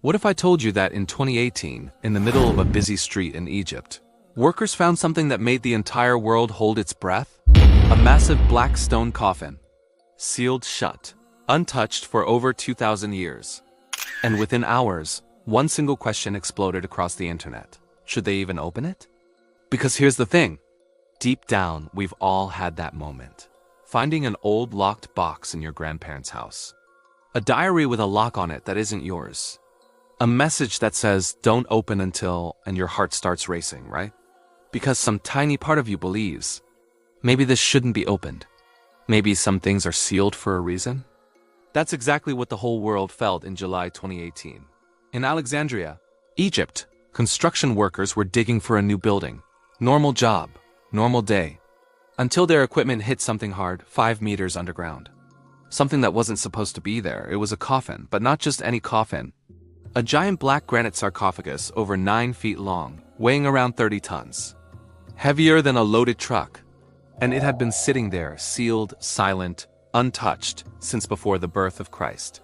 What if I told you that in 2018, in the middle of a busy street in Egypt, workers found something that made the entire world hold its breath? A massive black stone coffin, sealed shut, untouched for over 2,000 years. And within hours, one single question exploded across the internet. Should they even open it? Because here's the thing. Deep down, we've all had that moment. Finding an old locked box in your grandparents' house. A diary with a lock on it that isn't yours. A message that says, don't open until, and your heart starts racing, right? Because some tiny part of you believes, maybe this shouldn't be opened. Maybe some things are sealed for a reason. That's exactly what the whole world felt in July 2018. In Alexandria, Egypt, construction workers were digging for a new building. Normal job, normal day. Until their equipment hit something hard 5 meters underground. Something that wasn't supposed to be there. It was a coffin, but not just any coffin. A giant black granite sarcophagus over 9 feet long, weighing around 30 tons. Heavier than a loaded truck. And it had been sitting there, sealed, silent, untouched, since before the birth of Christ.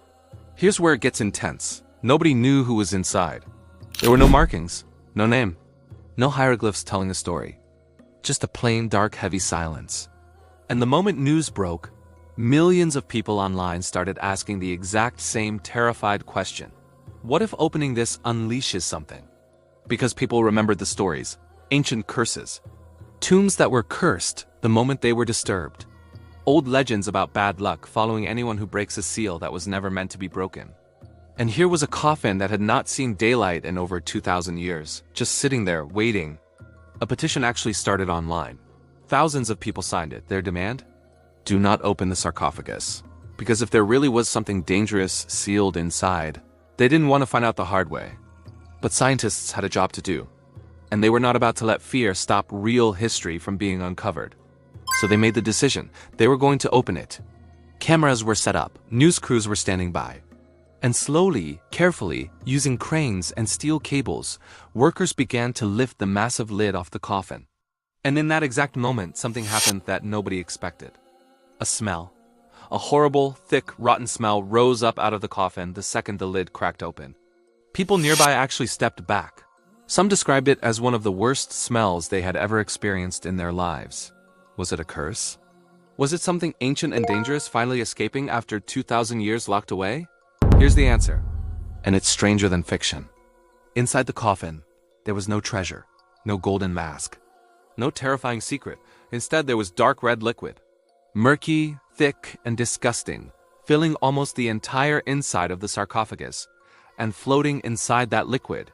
Here's where it gets intense. Nobody knew who was inside. There were no markings, no name, no hieroglyphs telling a story. Just a plain, dark, heavy silence. And the moment news broke, millions of people online started asking the exact same terrified question. What if opening this unleashes something? Because people remembered the stories, ancient curses, tombs that were cursed the moment they were disturbed, old legends about bad luck following anyone who breaks a seal that was never meant to be broken. And here was a coffin that had not seen daylight in over 2,000 years, just sitting there, waiting. A petition actually started online. Thousands of people signed it. Their demand? Do not open the sarcophagus. Because if there really was something dangerous sealed inside, they didn't want to find out the hard way. But scientists had a job to do. And they were not about to let fear stop real history from being uncovered. So they made the decision. They were going to open it. Cameras were set up. News crews were standing by. And slowly, carefully, using cranes and steel cables, workers began to lift the massive lid off the coffin. And in that exact moment, something happened that nobody expected. A smell. A horrible, thick, rotten smell rose up out of the coffin the second the lid cracked open. People nearby actually stepped back. Some described it as one of the worst smells they had ever experienced in their lives. Was it a curse? Was it something ancient and dangerous finally escaping after 2,000 years locked away? Here's the answer. And it's stranger than fiction. Inside the coffin, there was no treasure, no golden mask, no terrifying secret. Instead, there was dark red liquid. Murky, thick, and disgusting, filling almost the entire inside of the sarcophagus, and floating inside that liquid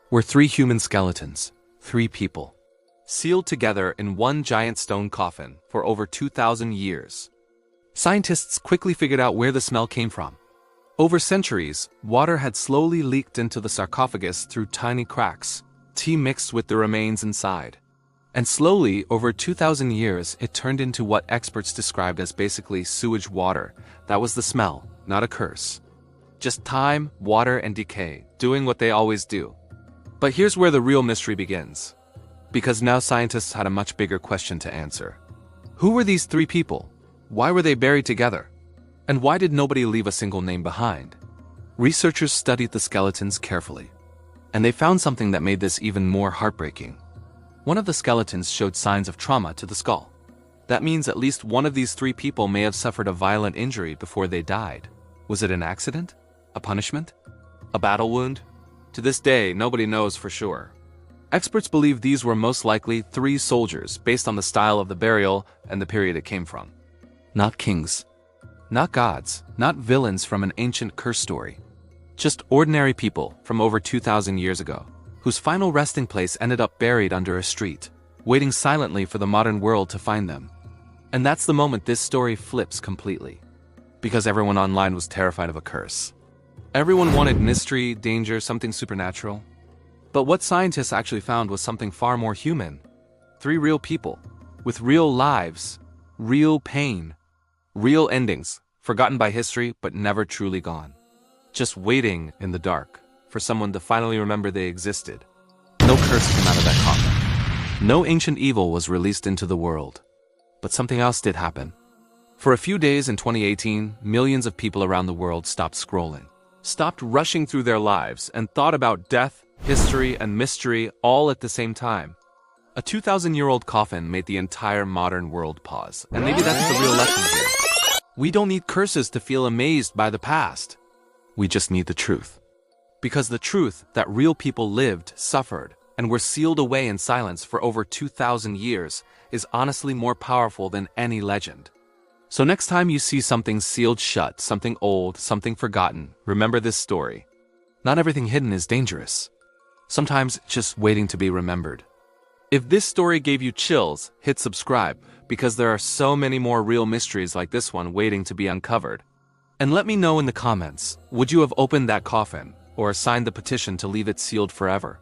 were 3 human skeletons, 3 people, sealed together in one giant stone coffin for over 2,000 years. Scientists quickly figured out where the smell came from. Over centuries, water had slowly leaked into the sarcophagus through tiny cracks, tea mixed with the remains inside. And slowly, over 2,000 years, it turned into what experts described as basically sewage water. That was the smell, not a curse. Just time, water, and decay, doing what they always do. But here's where the real mystery begins. Because now scientists had a much bigger question to answer. Who were these 3 people? Why were they buried together? And why did nobody leave a single name behind? Researchers studied the skeletons carefully. And they found something that made this even more heartbreaking. One of the skeletons showed signs of trauma to the skull. That means at least one of these 3 people may have suffered a violent injury before they died. Was it an accident? A punishment? A battle wound? To this day, nobody knows for sure. Experts believe these were most likely 3 soldiers based on the style of the burial and the period it came from. Not kings. Not gods. Not villains from an ancient curse story. Just ordinary people from over 2,000 years ago, whose final resting place ended up buried under a street, waiting silently for the modern world to find them. And that's the moment this story flips completely. Because everyone online was terrified of a curse. Everyone wanted mystery, danger, something supernatural. But what scientists actually found was something far more human. 3 real people, with real lives, real pain, real endings, forgotten by history but never truly gone. Just waiting in the dark for someone to finally remember they existed. No curse came out of that coffin. No ancient evil was released into the world. But something else did happen. For a few days in 2018, millions of people around the world stopped scrolling. stopped rushing through their lives, and thought about death, history, and mystery all at the same time. A 2,000-year-old coffin made the entire modern world pause, and maybe that's the real lesson here. We don't need curses to feel amazed by the past. We just need the truth. Because the truth that real people lived, suffered, and were sealed away in silence for over 2,000 years is honestly more powerful than any legend. So next time you see something sealed shut, something old, something forgotten, remember this story. Not everything hidden is dangerous. Sometimes it's just waiting to be remembered. If this story gave you chills, hit subscribe, because there are so many more real mysteries like this one waiting to be uncovered. And let me know in the comments, would you have opened that coffin, or signed the petition to leave it sealed forever?